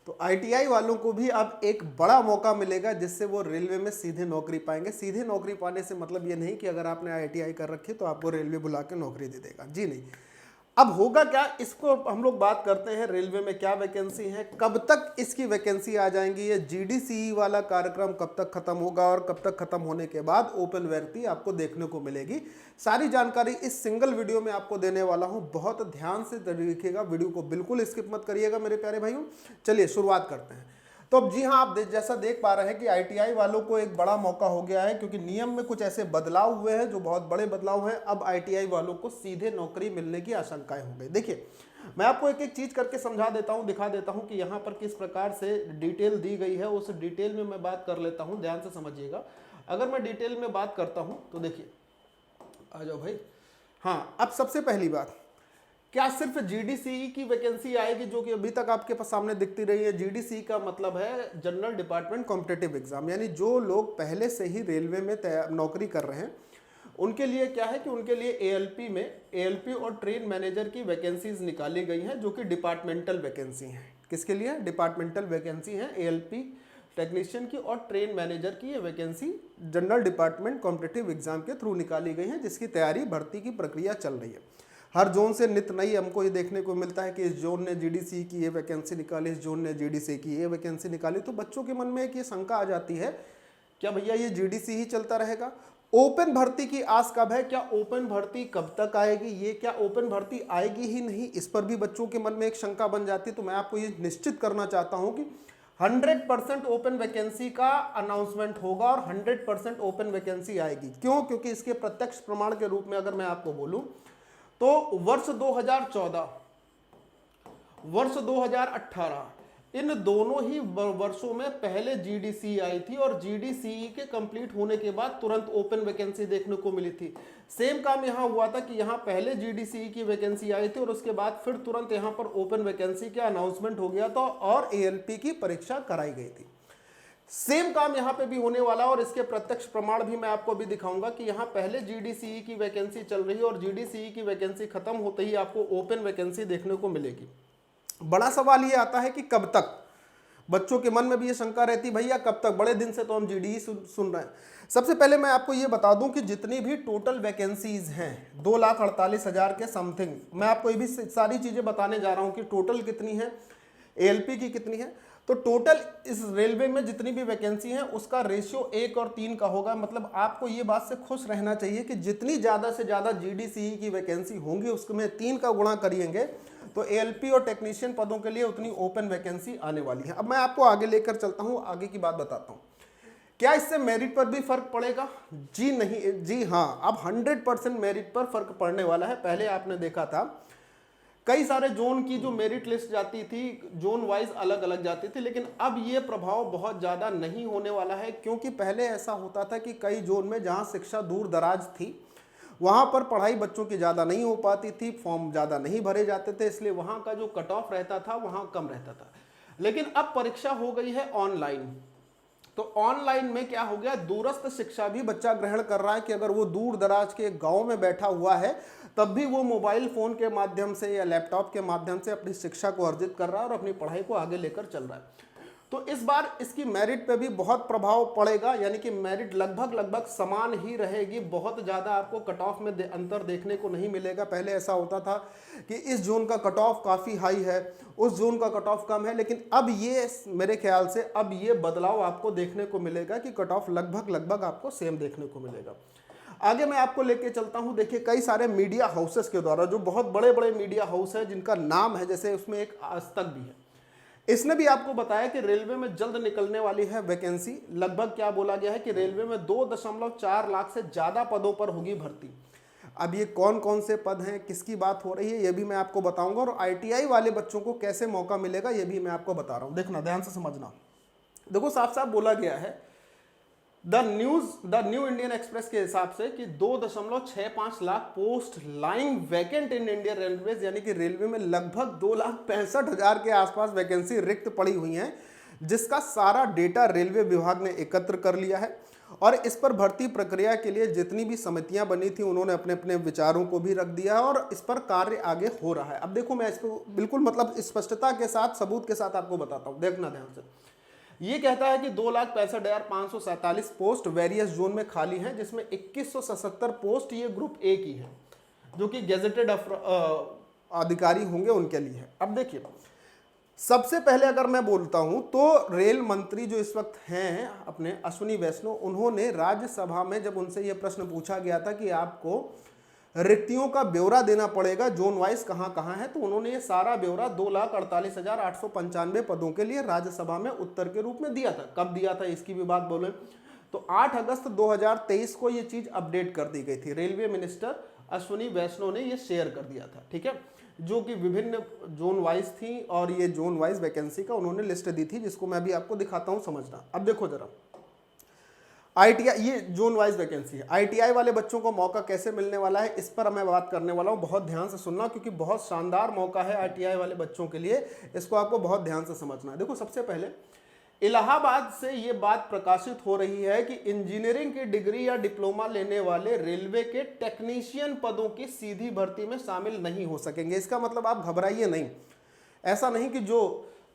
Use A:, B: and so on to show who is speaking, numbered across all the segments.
A: तो आईटीआई वालों को भी अब एक बड़ा मौका मिलेगा जिससे वो रेलवे में सीधे नौकरी पाएंगे। सीधे नौकरी पाने से मतलब ये नहीं कि अगर आपने आईटीआई कर रखी तो आपको रेलवे बुला के नौकरी दे देगा, जी नहीं। अब होगा क्या, इसको हम लोग बात करते हैं रेलवे में क्या वैकेंसी है, कब तक इसकी वैकेंसी आ जाएंगी, ये जीडीसीई वाला कार्यक्रम कब तक खत्म होगा और कब तक खत्म होने के बाद ओपन भर्ती आपको देखने को मिलेगी। सारी जानकारी इस सिंगल वीडियो में आपको देने वाला हूं, बहुत ध्यान से देखिएगा, वीडियो को बिल्कुल स्किप मत करिएगा मेरे प्यारे भाइयों। चलिए शुरुआत करते हैं। तो अब जी हाँ, आप जैसा देख पा रहे हैं कि आईटीआई वालों को एक बड़ा मौका हो गया है, क्योंकि नियम में कुछ ऐसे बदलाव हुए हैं जो बहुत बड़े बदलाव हैं। अब आईटीआई वालों को सीधे नौकरी मिलने की आशंकाएं हो गई। देखिए, मैं आपको एक एक चीज करके समझा देता हूं, दिखा देता हूं कि यहाँ पर किस प्रकार से डिटेल दी गई है। उस डिटेल में मैं बात कर लेता हूँ, ध्यान से समझिएगा। अगर मैं डिटेल में बात करता हूँ तो देखिए, आ जाओ भाई। हाँ, अब सबसे पहली बात, क्या सिर्फ जीडीसीई की वैकेंसी आएगी जो कि अभी तक आपके पास सामने दिखती रही है। जीडीसीई का मतलब है जनरल डिपार्टमेंट कॉम्पिटिटिव एग्जाम, यानी जो लोग पहले से ही रेलवे में नौकरी कर रहे हैं उनके लिए क्या है कि उनके लिए एएलपी और ट्रेन मैनेजर की वैकेंसीज निकाली गई हैं जो कि डिपार्टमेंटल वैकेंसी हैं। किसके लिए? डिपार्टमेंटल वैकेंसी हैं। एएलपी टेक्नीशियन की और ट्रेन मैनेजर की ये vacancy general department competitive exam के थ्रू निकाली गई है, जिसकी तैयारी भर्ती की प्रक्रिया चल रही है। हर जोन से नित नई हमको ये देखने को मिलता है कि इस जोन ने जीडीसी की ये वैकेंसी निकाली, इस जोन ने जीडीसी की ये वैकेंसी निकाली। तो बच्चों के मन में एक ये शंका आ जाती है, क्या भैया ये जीडीसी ही चलता रहेगा? ओपन भर्ती की आस कब है? क्या ओपन भर्ती कब तक आएगी? ये क्या ओपन भर्ती आएगी ही नहीं, इस पर भी बच्चों के मन में एक शंका बन जाती है। तो मैं आपको ये निश्चित करना चाहता हूं कि 100% ओपन वैकेंसी का अनाउंसमेंट होगा और 100% ओपन वैकेंसी आएगी। क्यों? क्योंकि इसके प्रत्यक्ष प्रमाण के रूप में अगर मैं आपको बोलूं तो वर्ष 2014, वर्ष 2018, इन दोनों ही वर्षों में पहले जीडीसी आई थी और जीडीसी के कंप्लीट होने के बाद तुरंत ओपन वैकेंसी देखने को मिली थी। सेम काम यहां हुआ था कि यहां पहले जीडीसी की वैकेंसी आई थी और उसके बाद फिर तुरंत यहां पर ओपन वैकेंसी का अनाउंसमेंट हो गया था और एएलपी की परीक्षा कराई गई थी। सेम काम यहां पे भी होने वाला और इसके प्रत्यक्ष प्रमाण भी मैं आपको अभी दिखाऊंगा कि यहां पहले जीडीसीई की वैकेंसी चल रही है और जीडीसीई की वैकेंसी खत्म होते ही आपको ओपन वैकेंसी देखने को मिलेगी। बड़ा सवाल ये आता है कि कब तक, बच्चों के मन में भी ये शंका रहती, भैया कब तक? बड़े दिन से तो हम जीडीई सुन रहे हैं। सबसे पहले मैं आपको ये बता दूं कि जितनी भी टोटल वैकेंसीज हैं 2,48,000 के समथिंग, मैं आपको ये भी सारी चीजें बताने जा रहा हूं कि टोटल कितनी है, एएलपी की कितनी है। तो टोटल इस रेलवे में जितनी भी वैकेंसी है उसका रेशियो 1 और 3 का होगा। मतलब आपको ये बात से खुश रहना चाहिए कि जितनी ज़्यादा से ज़्यादा जीडीसीई की वैकेंसी होंगी उसमें 3 का गुणा करिएंगे तो एएलपी और टेक्नीशियन पदों के लिए उतनी ओपन वैकेंसी आने वाली है। अब मैं आपको आगे लेकर चलता हूँ, आगे की बात बताता हूँ। क्या इससे मेरिट पर भी फर्क पड़ेगा? जी नहीं, जी हाँ, अब 100% मेरिट पर फर्क पड़ने वाला है। पहले आपने देखा था कई सारे जोन की जो मेरिट लिस्ट जाती थी जोन वाइज अलग अलग जाती थी, लेकिन अब ये प्रभाव बहुत ज़्यादा नहीं होने वाला है। क्योंकि पहले ऐसा होता था कि कई जोन में जहाँ शिक्षा दूर दराज थी वहाँ पर पढ़ाई बच्चों की ज़्यादा नहीं हो पाती थी, फॉर्म ज़्यादा नहीं भरे जाते थे, इसलिए वहाँ का जो कट ऑफ रहता था वहाँ कम रहता था। लेकिन अब परीक्षा हो गई है ऑनलाइन, तो ऑनलाइन में क्या हो गया, दूरस्थ शिक्षा भी बच्चा ग्रहण कर रहा है कि अगर वो दूर दराज के गांव में बैठा हुआ है तब भी वो मोबाइल फोन के माध्यम से या लैपटॉप के माध्यम से अपनी शिक्षा को अर्जित कर रहा है और अपनी पढ़ाई को आगे लेकर चल रहा है। तो इस बार इसकी मेरिट पे भी बहुत प्रभाव पड़ेगा, यानी कि मेरिट लगभग समान ही रहेगी। बहुत ज़्यादा आपको कट ऑफ में अंतर देखने को नहीं मिलेगा। पहले ऐसा होता था कि इस जोन का कट ऑफ काफ़ी हाई है, उस जोन का कट ऑफ कम है, लेकिन अब ये मेरे ख्याल से अब ये बदलाव आपको देखने को मिलेगा कि कट ऑफ लगभग आपको सेम देखने को मिलेगा। आगे मैं आपको लेके चलता हूं। देखिए, कई सारे मीडिया हाउसेस के द्वारा, जो बहुत बड़े बड़े मीडिया हाउस है जिनका नाम है, जैसे उसमें एक आज तक भी है, इसने भी आपको बताया कि रेलवे में जल्द निकलने वाली है वैकेंसी। लगभग क्या बोला गया है कि रेलवे में 2.4 लाख से ज़्यादा पदों पर होगी भर्ती। अब ये कौन कौन से पद हैं, किसकी बात हो रही है, ये भी मैं आपको बताऊंगा और आईटीआई वाले बच्चों को कैसे मौका मिलेगा ये भी मैं आपको बता रहा हूँ। देखना, ध्यान से समझना। देखो, साफ साफ बोला गया है द न्यू इंडियन एक्सप्रेस के हिसाब से कि 2.65 lakh post lying vacant in Indian railways, यानी कि रेलवे में लगभग 2,65,000 के आसपास वैकेंसी रिक्त पड़ी हुई हैं, जिसका सारा डेटा रेलवे विभाग ने एकत्र कर लिया है और इस पर भर्ती प्रक्रिया के लिए जितनी भी समितियां बनी थी उन्होंने अपने अपने विचारों को भी रख दिया और इस पर कार्य आगे हो रहा है। अब देखो मैं इसको बिल्कुल मतलब स्पष्टता के साथ सबूत के साथ आपको बताता हूं, देखना ध्यान से। ये कहता है कि 2,65,547 पोस्ट वेरियस जोन में खाली हैं, जिसमें 2177 पोस्ट ये ग्रुप ए की है, जो कि गेजेटेड अधिकारी होंगे उनके लिए है। अब देखिए सबसे पहले अगर मैं बोलता हूं तो रेल मंत्री जो इस वक्त हैं अपने अश्विनी वैष्णव, उन्होंने राज्यसभा में जब उनसे यह प्रश्न पूछा गया था कि आपको रिक्तियों का ब्यौरा देना पड़ेगा जोन वाइज कहां कहां है, तो उन्होंने ये सारा ब्यौरा 2,48,895 पदों के लिए राज्यसभा में उत्तर के रूप में दिया था। कब दिया था इसकी भी बात बोले तो 8 अगस्त 2023 को ये चीज अपडेट कर दी गई थी। रेलवे मिनिस्टर अश्विनी वैष्णव ने ये शेयर कर दिया था, ठीक है, जो कि विभिन्न जोन वाइज थी और ये जोन वाइज वैकेंसी का उन्होंने लिस्ट दी थी, जिसको मैं भी आपको दिखाता हूं समझना। अब देखो जरा आईटीआई, ये जोन वाइज वैकेंसी है। आईटीआई वाले बच्चों को मौका कैसे मिलने वाला है इस पर मैं बात करने वाला हूं, बहुत ध्यान से सुनना क्योंकि बहुत शानदार मौका है आईटीआई वाले बच्चों के लिए, इसको आपको बहुत ध्यान से समझना है। देखो सबसे पहले इलाहाबाद से ये बात प्रकाशित हो रही है कि इंजीनियरिंग की डिग्री या डिप्लोमा लेने वाले रेलवे के टेक्नीशियन पदों की सीधी भर्ती में शामिल नहीं हो सकेंगे। इसका मतलब आप घबराइए नहीं, ऐसा नहीं कि जो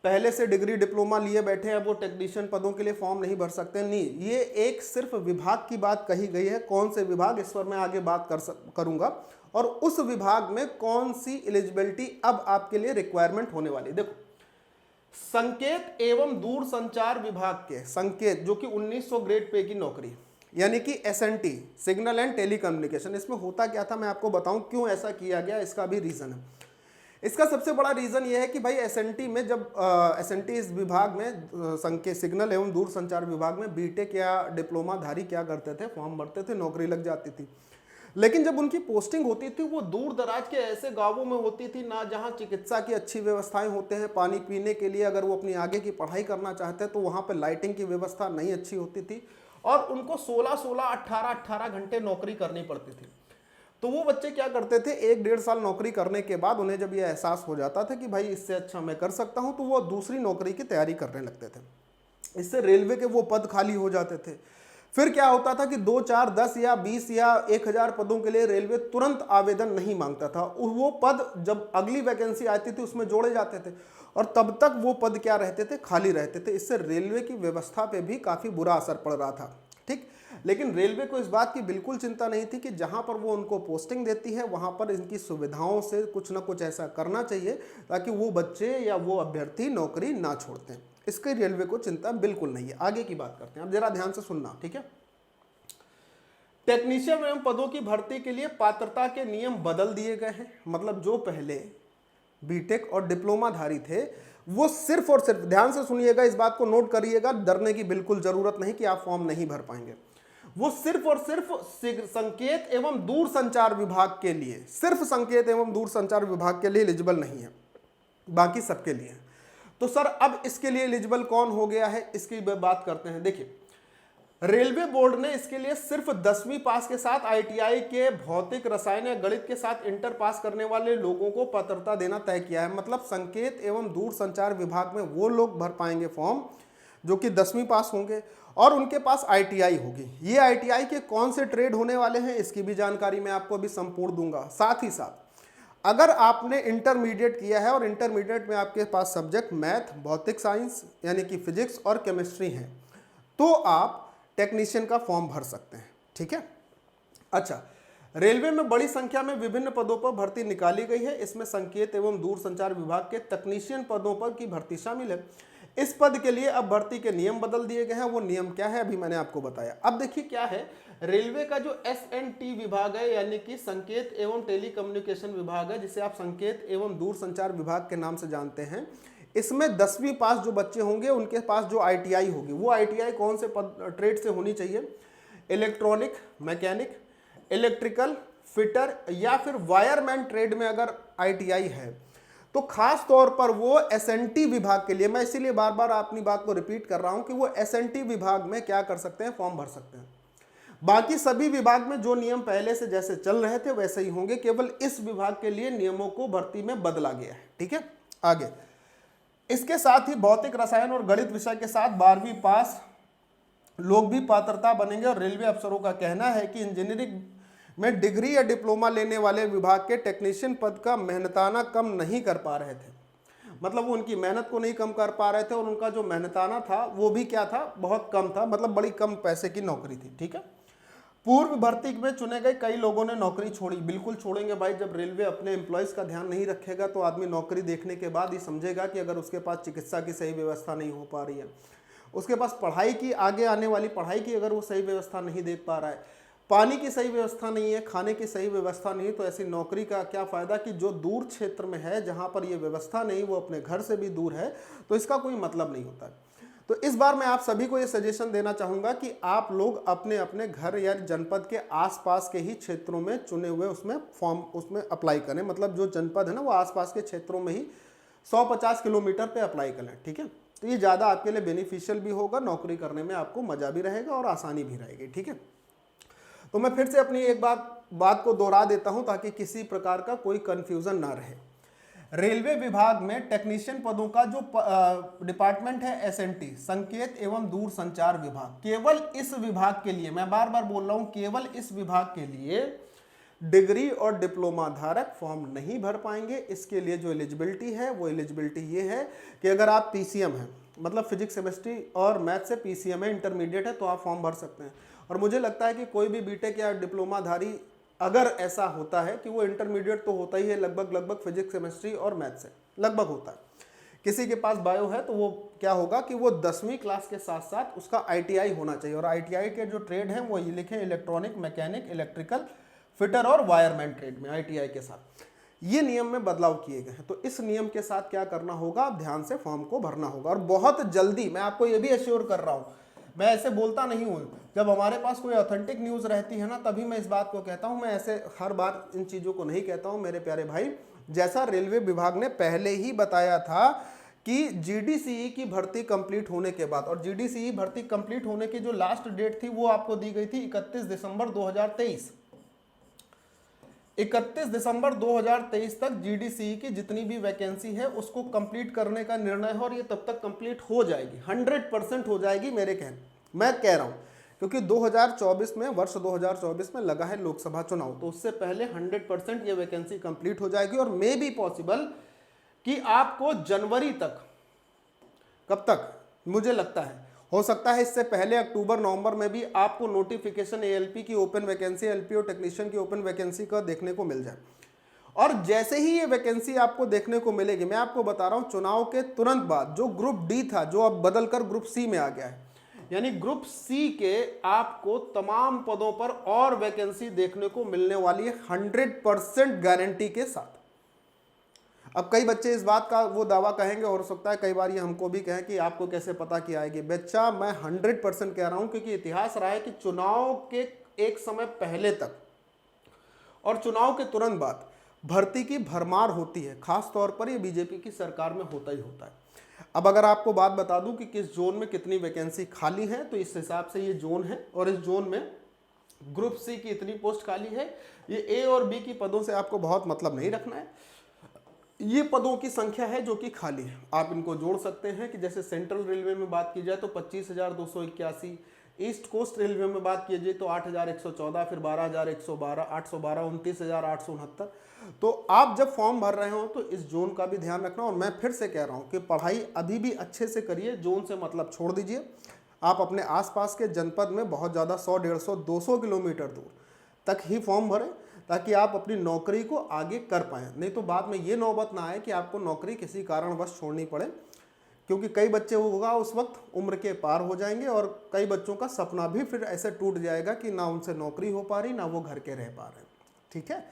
A: पहले से डिग्री डिप्लोमा लिए बैठे हैं वो टेक्नीशियन पदों के लिए फॉर्म नहीं भर सकते, नहीं, ये एक सिर्फ विभाग की बात कही गई है। कौन से विभाग, इस पर मैं आगे बात करूंगा, और उस विभाग में कौन सी एलिजिबिलिटी अब आपके लिए रिक्वायरमेंट होने वाली। देखो संकेत एवं दूरसंचार विभाग के संकेत, जो कि 1900 ग्रेड पे की नौकरी, यानी कि एसएनटी, सिग्नल एंड टेलीकम्युनिकेशन, इसमें होता क्या था मैं आपको बताऊं क्यों ऐसा किया गया, इसका भी रीजन है। इसका सबसे बड़ा रीजन यह है कि भाई एसएनटी में जब एसएनटी इस विभाग में संकेत सिग्नल एवं दूरसंचार विभाग में बीटेक या डिप्लोमा धारी क्या करते थे, फॉर्म भरते थे, नौकरी लग जाती थी। लेकिन जब उनकी पोस्टिंग होती थी वो दूर दराज के ऐसे गांवों में होती थी ना जहां चिकित्सा की अच्छी व्यवस्थाएं होते हैं, पानी पीने के लिए अगर वो अपनी आगे की पढ़ाई करना चाहते हैं तो वहां पर लाइटिंग की व्यवस्था नहीं अच्छी होती थी और उनको 16-16, 18-18 घंटे नौकरी करनी पड़ती थी। तो वो बच्चे क्या करते थे, 1-1.5 साल नौकरी करने के बाद उन्हें जब ये एहसास हो जाता था कि भाई इससे अच्छा मैं कर सकता हूं, तो वो दूसरी नौकरी की तैयारी करने लगते थे। इससे रेलवे के वो पद खाली हो जाते थे। फिर क्या होता था कि 2, 4, 10 या 20 या 1000 पदों के लिए रेलवे तुरंत आवेदन नहीं मांगता था, वो पद जब अगली वैकेंसी आती थी उसमें जोड़े जाते थे और तब तक वो पद क्या रहते थे, खाली रहते थे। इससे रेलवे की व्यवस्था पे भी काफ़ी बुरा असर पड़ रहा था, ठीक। लेकिन रेलवे को इस बात की बिल्कुल चिंता नहीं थी कि जहां पर वो उनको पोस्टिंग देती है वहां पर इनकी सुविधाओं से कुछ ना कुछ ऐसा करना चाहिए ताकि वो बच्चे या वो अभ्यर्थी नौकरी ना छोड़ते हैं। इसके रेलवे को चिंता बिल्कुल नहीं है। आगे की बात करते हैं, अब जरा ध्यान से सुनना, ठीक है। टेक्नीशियन एवं पदों की भर्ती के लिए पात्रता के नियम बदल दिए गए हैं। मतलब जो पहले बीटेक और डिप्लोमा धारी थे वो सिर्फ और सिर्फ, ध्यान से सुनिएगा, इस बात को नोट करिएगा, डरने की बिल्कुल जरूरत नहीं कि आप फॉर्म नहीं भर पाएंगे। वो सिर्फ और सिर्फ संकेत एवं दूरसंचार विभाग के लिए, सिर्फ संकेत एवं दूरसंचार विभाग के लिए एलिजिबल नहीं है, बाकी सबके लिए। तो सर अब इसके लिए एलिजिबल कौन हो गया है, इसकी बात करते हैं। देखिए रेलवे बोर्ड ने इसके लिए सिर्फ 10वीं पास के साथ आईटीआई के भौतिक, रसायन या गणित के साथ इंटर पास करने वाले लोगों को पात्रता देना तय किया है। मतलब संकेत एवं दूरसंचार विभाग में वो लोग भर पाएंगे फॉर्म जो कि 10वीं पास होंगे और उनके पास आईटीआई होगी। ये आईटीआई के कौन से ट्रेड होने वाले हैं इसकी भी जानकारी मैं आपको अभी संपूर्ण दूंगा। साथ ही साथ अगर आपने इंटरमीडिएट किया है और इंटरमीडिएट में आपके पास सब्जेक्ट मैथ, भौतिक साइंस यानी कि फिजिक्स और केमिस्ट्री हैं तो आप टेक्नीशियन का फॉर्म भर सकते हैं, ठीक है। अच्छा, रेलवे में बड़ी संख्या में विभिन्न पदों पर भर्ती निकाली गई है। इसमें संकेत एवं दूरसंचार विभाग के तकनीशियन पदों पर की भर्ती शामिल है। इस पद के लिए अब भर्ती के नियम बदल दिए गए हैं। वो नियम क्या है अभी मैंने आपको बताया। अब देखिए क्या है, रेलवे का जो एसएनटी विभाग है यानी कि संकेत एवं टेलीकम्युनिकेशन विभाग है, जिसे आप संकेत एवं दूरसंचार विभाग के नाम से जानते हैं, इसमें 10वीं पास जो बच्चे होंगे उनके पास जो आईटीआई होगी, वो आईटीआई कौन से ट्रेड से होनी चाहिए, इलेक्ट्रॉनिक, मैकेनिक, इलेक्ट्रिकल, फिटर या फिर वायरमैन ट्रेड में अगर आईटीआई है तो खास तौर पर वो एसएनटी विभाग के लिए, मैं इसीलिए बार बार अपनी बात को रिपीट कर रहा हूं कि वो एसएनटी विभाग में क्या कर सकते हैं, फॉर्म भर सकते हैं। बाकी सभी विभाग में जो नियम पहले से जैसे चल रहे थे वैसे ही होंगे, केवल इस विभाग के लिए नियमों को भर्ती में बदला गया है, ठीक है। आगे इसके साथ ही भौतिक, रसायन और गणित विषय के साथ 12वीं पास लोग भी पात्रता बनेंगे। और रेलवे अफसरों का कहना है कि इंजीनियरिंग में डिग्री या डिप्लोमा लेने वाले विभाग के टेक्नीशियन पद का मेहनताना कम नहीं कर पा रहे थे। मतलब वो उनकी मेहनत को नहीं कम कर पा रहे थे और उनका जो मेहनताना था वो भी क्या था, बहुत कम था, मतलब बड़ी कम पैसे की नौकरी थी। ठीक है, पूर्व भर्ती में चुने गए कई लोगों ने नौकरी छोड़ी। बिल्कुल छोड़ेंगे भाई, जब रेलवे अपने एम्प्लॉयज़ का ध्यान नहीं रखेगा तो आदमी नौकरी देखने के बाद ही समझेगा कि अगर उसके पास चिकित्सा की सही व्यवस्था नहीं हो पा रही है, उसके पास पढ़ाई की, आगे आने वाली पढ़ाई की अगर वो सही व्यवस्था नहीं देख पा रहा है, पानी की सही व्यवस्था नहीं है, खाने की सही व्यवस्था नहीं, तो ऐसी नौकरी का क्या फ़ायदा कि जो दूर क्षेत्र में है, जहाँ पर ये व्यवस्था नहीं, वो अपने घर से भी दूर है, तो इसका कोई मतलब नहीं होता है। तो इस बार मैं आप सभी को ये सजेशन देना चाहूँगा कि आप लोग अपने अपने घर या जनपद के आसपास के ही क्षेत्रों में चुने हुए उसमें फॉर्म उसमें अप्लाई करें। मतलब जो जनपद है ना, वो आसपास के क्षेत्रों में ही 150 किलोमीटर पे अप्लाई करें। ठीक है, तो ये ज़्यादा आपके लिए बेनिफिशियल भी होगा, नौकरी करने में आपको मज़ा भी रहेगा और आसानी भी रहेगी। ठीक है, तो मैं फिर से अपनी एक बात को दोहरा देता हूँ ताकि किसी प्रकार का कोई कन्फ्यूज़न ना रहे। रेलवे विभाग में टेक्नीशियन पदों का जो डिपार्टमेंट है एसएनटी, संकेत एवं दूर संचार विभाग, केवल इस विभाग के लिए, मैं बार बार बोल रहा हूं, केवल इस विभाग के लिए डिग्री और डिप्लोमा धारक फॉर्म नहीं भर पाएंगे। इसके लिए जो एलिजिबिलिटी है वो एलिजिबिलिटी ये है कि अगर आप पीसीएम हैं, मतलब फिजिक्स केमिस्ट्री और मैथ से पीसीएम है, इंटरमीडिएट है, तो आप फॉर्म भर सकते हैं। और मुझे लगता है कि कोई भी बीटेक या डिप्लोमा धारी अगर ऐसा होता है कि वो इंटरमीडिएट तो होता ही है, लगभग फिजिक्स केमिस्ट्री और मैथ से लगभग होता है। किसी के पास बायो है तो वो क्या होगा कि वो 10वीं क्लास के साथ साथ उसका आईटीआई होना चाहिए। और आईटीआई के जो ट्रेड हैं वो ये लिखे, इलेक्ट्रॉनिक, मैकेनिक, इलेक्ट्रिकल, फिटर और वायरमैन ट्रेड में आईटीआई के साथ ये नियम में बदलाव किए गए हैं। तो इस नियम के साथ क्या करना होगा, आप ध्यान से फॉर्म को भरना होगा। और बहुत जल्दी, मैं आपको ये भी एश्योर कर रहा हूँ, मैं ऐसे बोलता नहीं हूँ, जब हमारे पास कोई ऑथेंटिक न्यूज़ रहती है ना तभी मैं इस बात को कहता हूँ। मैं ऐसे हर बार इन चीज़ों को नहीं कहता हूँ मेरे प्यारे भाई। जैसा रेलवे विभाग ने पहले ही बताया था कि जीडीसीई की भर्ती कंप्लीट होने के बाद, और जीडीसीई भर्ती कंप्लीट होने की जो लास्ट डेट थी वो आपको दी गई थी 31 दिसंबर 2023। 31 दिसंबर 2023 तक जीडीसीई की जितनी भी वैकेंसी है उसको कंप्लीट करने का निर्णय है और ये तब तक कंप्लीट हो जाएगी, 100% हो जाएगी मैं कह रहा हूं, क्योंकि 2024 में, वर्ष 2024 में लगा है लोकसभा चुनाव, तो उससे पहले 100% ये वैकेंसी कंप्लीट हो जाएगी। और मे बी पॉसिबल कि आपको जनवरी तक, कब तक मुझे लगता है, हो सकता है इससे पहले अक्टूबर नवंबर में भी आपको नोटिफिकेशन एएलपी की ओपन वैकेंसी, एलपीओ टेक्नीशियन की ओपन वैकेंसी का देखने को मिल जाए। और जैसे ही ये वैकेंसी आपको देखने को मिलेगी, मैं आपको बता रहा हूं, चुनाव के तुरंत बाद जो ग्रुप डी था, जो अब बदलकर ग्रुप सी में आ गया है, यानी ग्रुप सी के आपको तमाम पदों पर और वैकेंसी देखने को मिलने वाली है 100% गारंटी के साथ। अब कई बच्चे इस बात का वो दावा कहेंगे, और हो सकता है कई बार ये हमको भी कहें कि आपको कैसे पता कि आएगी। बच्चा, मैं 100% कह रहा हूं, क्योंकि इतिहास रहा है कि चुनाव के एक समय पहले तक और चुनाव के तुरंत बाद भर्ती की भरमार होती है। खास तौर पर ये बीजेपी की सरकार में होता ही होता है। अब अगर आपको बात बता दूं कि किस जोन में कितनी वैकेंसी खाली है, तो इस हिसाब से ये जोन है, और इस जोन में ग्रुप सी की इतनी पोस्ट खाली है। ये ए और बी की पदों से आपको बहुत मतलब नहीं रखना है, ये पदों की संख्या है जो कि खाली है। आप इनको जोड़ सकते हैं कि जैसे सेंट्रल रेलवे में बात की जाए तो 25,281, ईस्ट कोस्ट रेलवे में बात की जाए तो 8,114, फिर 12,112, 812, 29,869। तो आप जब फॉर्म भर रहे हो तो इस जोन का भी ध्यान रखना। और मैं फिर से कह रहा हूँ कि पढ़ाई अभी भी अच्छे से करिए, जोन से मतलब छोड़ दीजिए। आप अपने आसपास के जनपद में बहुत ज़्यादा 100, 150, 200 किलोमीटर दूर तक ही फॉर्म भरें, ताकि आप अपनी नौकरी को आगे कर पाएँ। नहीं तो बाद में ये नौबत ना आए कि आपको नौकरी किसी कारणवश छोड़नी पड़े, क्योंकि कई बच्चे होगा उस वक्त उम्र के पार हो जाएंगे और कई बच्चों का सपना भी फिर ऐसे टूट जाएगा कि ना उनसे नौकरी हो पा रही, ना वो घर के रह पा रहे। ठीक है,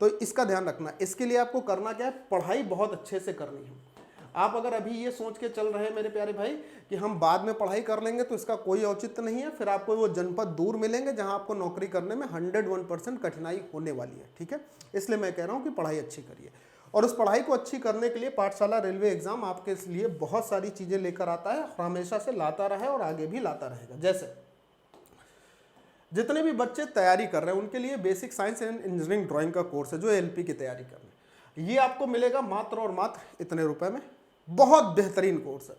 A: तो इसका ध्यान रखना। इसके लिए आपको करना क्या है, पढ़ाई बहुत अच्छे से करनी है। आप अगर अभी ये सोच के चल रहे हैं मेरे प्यारे भाई कि हम बाद में पढ़ाई कर लेंगे, तो इसका कोई औचित्य नहीं है। फिर आपको वो जनपद दूर मिलेंगे जहां आपको नौकरी करने में 101% कठिनाई होने वाली है। ठीक है, इसलिए मैं कह रहा हूं कि पढ़ाई अच्छी करिए। और उस पढ़ाई को अच्छी करने के लिए पाठशाला रेलवे एग्जाम आपके लिए बहुत सारी चीजें लेकर आता है, हमेशा से लाता रहा है और आगे भी लाता रहेगा। जैसे जितने भी बच्चे तैयारी कर रहे हैं उनके लिए basic science and engineering drawing का कोर्स है, जो एलपी की तैयारी कर रहे हैं, ये आपको मिलेगा मात्र और मात्र इतने रुपए में। बहुत बेहतरीन कोर्स है।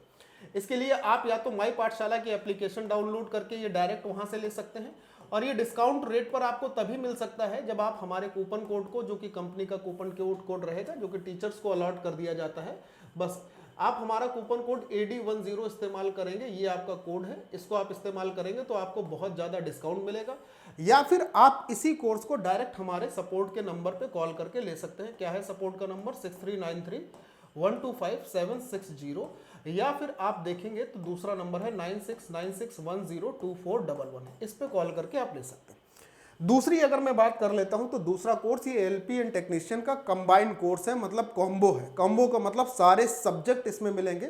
A: इसके लिए आप या तो माई पाठशाला की एप्लीकेशन डाउनलोड करके ये डायरेक्ट वहां से ले सकते हैं, और ये डिस्काउंट रेट पर आपको तभी मिल सकता है जब आप हमारे कूपन कोड को, जो कि कंपनी का कूपन कोड रहेगा, जो कि टीचर्स को अलॉट कर दिया जाता है, बस आप हमारा कूपन कोड AD10 इस्तेमाल करेंगे। ये आपका कोड है, इसको आप इस्तेमाल करेंगे तो आपको बहुत ज़्यादा डिस्काउंट मिलेगा। या फिर आप इसी कोर्स को डायरेक्ट हमारे सपोर्ट के नंबर पे कॉल करके ले सकते हैं। क्या है सपोर्ट का नंबर? 6393125760। या फिर आप देखेंगे तो दूसरा नंबर है 9696102411। इस पे कॉल करके आप ले सकते हैं। दूसरी अगर मैं बात कर लेता हूं तो दूसरा कोर्स ये LP एंड टेक्नीशियन का कंबाइंड कोर्स है, मतलब कॉम्बो है। कॉम्बो का मतलब सारे सब्जेक्ट इसमें मिलेंगे।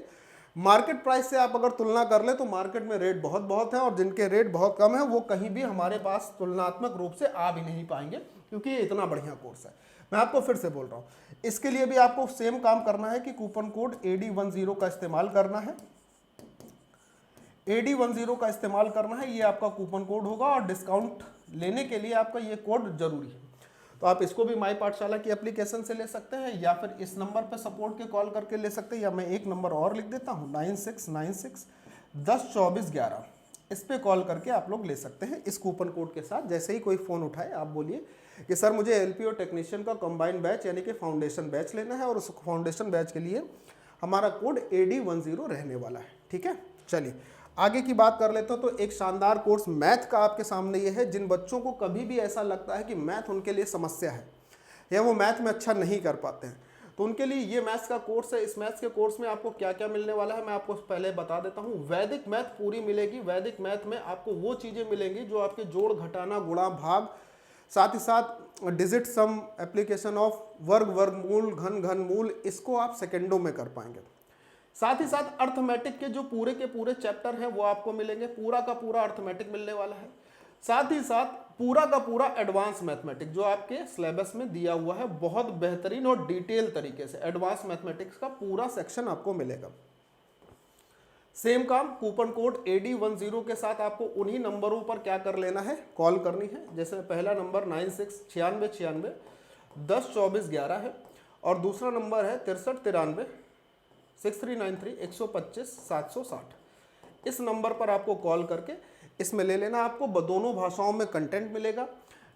A: मार्केट प्राइस से आप अगर तुलना कर ले तो मार्केट में रेट बहुत है, और जिनके रेट बहुत कम है वो कहीं भी हमारे पास तुलनात्मक रूप से आ भी नहीं पाएंगे, क्योंकि ये इतना बढ़िया कोर्स है। मैं आपको फिर से बोल रहा हूँ, इसके लिए भी आपको सेम काम करना है कि कूपन कोड AD10 का इस्तेमाल करना है। AD10 का इस्तेमाल करना है, ये आपका कूपन कोड होगा, और डिस्काउंट लेने के लिए आपका ये कोड जरूरी है। तो आप इसको भी माई पाठशाला की एप्लीकेशन से ले सकते हैं, या फिर इस नंबर पर सपोर्ट के कॉल करके ले सकते हैं, या मैं एक नंबर और लिख देता हूँ 9696102411। इस पे कॉल करके आप लोग ले सकते हैं इस कूपन कोड के साथ। जैसे ही कोई फ़ोन उठाए आप बोलिए कि सर मुझे LP और टेक्नीशियन का कंबाइंड बैच यानी कि फाउंडेशन बैच लेना है, और उस फाउंडेशन बैच के लिए हमारा कोड AD10 रहने वाला है। ठीक है, चलिए आगे की बात कर लेते हो। तो एक शानदार कोर्स मैथ का आपके सामने ये है। जिन बच्चों को कभी भी ऐसा लगता है कि मैथ उनके लिए समस्या है या वो मैथ में अच्छा नहीं कर पाते हैं, तो उनके लिए ये मैथ्स का कोर्स है। इस मैथ्स के कोर्स में आपको क्या क्या मिलने वाला है मैं आपको पहले बता देता हूँ। वैदिक मैथ पूरी मिलेगी। वैदिक मैथ में आपको वो चीज़ें मिलेंगी जो आपके जोड़, घटाना, गुणा, भाग, साथ ही साथ डिजिट सम, एप्लीकेशन ऑफ वर्ग, वर्गमूल, घन, घनमूल, इसको आप सेकेंडों में कर पाएंगे। साथ ही साथ अर्थमेटिक के जो पूरे के पूरे चैप्टर हैं वो आपको मिलेंगे। पूरा का पूरा अर्थमेटिक मिलने वाला है। साथ ही साथ पूरा का पूरा एडवांस मैथमेटिक्स जो आपके सिलेबस में दिया हुआ है, बहुत बेहतरीन और डिटेल तरीके से एडवांस मैथमेटिक्स का पूरा सेक्शन आपको मिलेगा। सेम काम कूपन कोड AD10 के साथ आपको उन्हीं नंबरों पर क्या कर लेना है, कॉल करनी है। जैसे पहला नंबर 9696102411 है, और दूसरा नंबर है 6393 6393125760। इस नंबर पर आपको कॉल करके इसमें ले लेना। आपको दोनों भाषाओं में कंटेंट मिलेगा।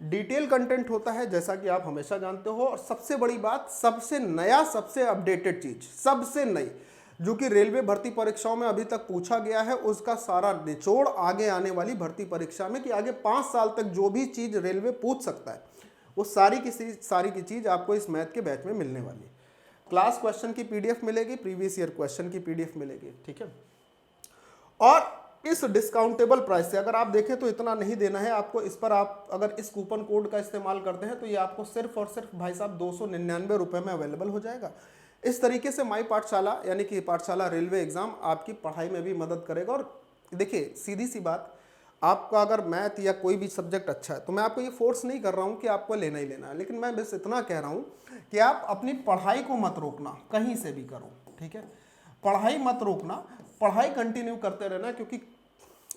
A: डिटेल कंटेंट होता है जैसा कि आप हमेशा जानते हो, और सबसे बड़ी बात, सबसे नया, सबसे अपडेटेड चीज, सबसे नई, जो कि रेलवे भर्ती परीक्षाओं में अभी तक पूछा गया है, उसका सारा निचोड़ आगे आने वाली भर्ती परीक्षा में, कि आगे 5 साल तक जो भी चीज रेलवे पूछ सकता है वो सारी की चीज आपको इस मैथ के बैच में मिलने वाली है। क्लास क्वेश्चन की PDF मिलेगी, प्रीवियस ईयर क्वेश्चन की PDF मिलेगी। ठीक है, और इस डिस्काउंटेबल प्राइस से अगर आप देखें तो इतना नहीं देना है आपको। इस पर आप अगर इस कूपन कोड का इस्तेमाल करते हैं तो ये आपको सिर्फ और सिर्फ भाई साहब 299 रुपये में अवेलेबल हो जाएगा। इस तरीके से माई पाठशाला यानी कि पाठशाला रेलवे एग्जाम आपकी पढ़ाई में भी मदद करेगा। और देखिए सीधी सी बात, आपका अगर मैथ या कोई भी सब्जेक्ट अच्छा है तो मैं आपको ये फोर्स नहीं कर रहा हूँ कि आपको लेना ही लेना है, लेकिन मैं बस इतना कह रहा हूँ कि आप अपनी पढ़ाई को मत रोकना, कहीं से भी करो। ठीक है, पढ़ाई मत रोकना, पढ़ाई कंटिन्यू करते रहना, क्योंकि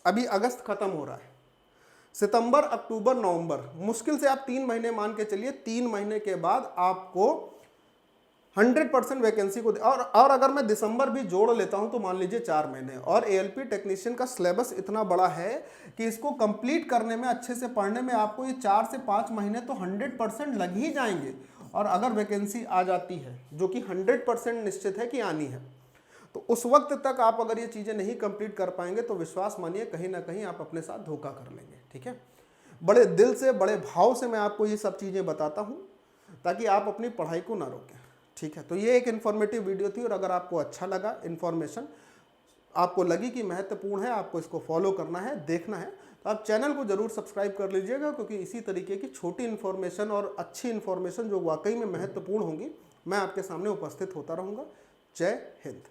A: अभी अगस्त खत्म हो रहा है, सितंबर, अक्टूबर, नवंबर, मुश्किल से आप 3 महीने मान के चलिए। 3 महीने के बाद आपको 100% वैकेंसी को और अगर मैं दिसंबर भी जोड़ लेता हूं तो मान लीजिए 4 महीने। और ALP टेक्नीशियन का सिलेबस इतना बड़ा है कि इसको कंप्लीट करने में, अच्छे से पढ़ने में आपको ये 4 से 5 महीने तो 100% लग ही जाएंगे। और अगर वैकेंसी आ जाती है, जो कि 100% निश्चित है कि आनी है, तो उस वक्त तक आप अगर ये चीज़ें नहीं कंप्लीट कर पाएंगे तो विश्वास मानिए कहीं ना कहीं आप अपने साथ धोखा कर लेंगे। ठीक है, बड़े दिल से, बड़े भाव से मैं आपको ये सब चीज़ें बताता हूँ ताकि आप अपनी पढ़ाई को ना रोकें। ठीक है, तो ये एक इन्फॉर्मेटिव वीडियो थी, और अगर आपको अच्छा लगा, इन्फॉर्मेशन आपको लगी कि महत्वपूर्ण है, आपको इसको फॉलो करना है, देखना है, तो आप चैनल को जरूर सब्सक्राइब कर लीजिएगा, क्योंकि इसी तरीके की छोटी इन्फॉर्मेशन और अच्छी इन्फॉर्मेशन जो वाकई में महत्वपूर्ण होंगी, मैं आपके सामने उपस्थित होता रहूँगा। जय हिंद।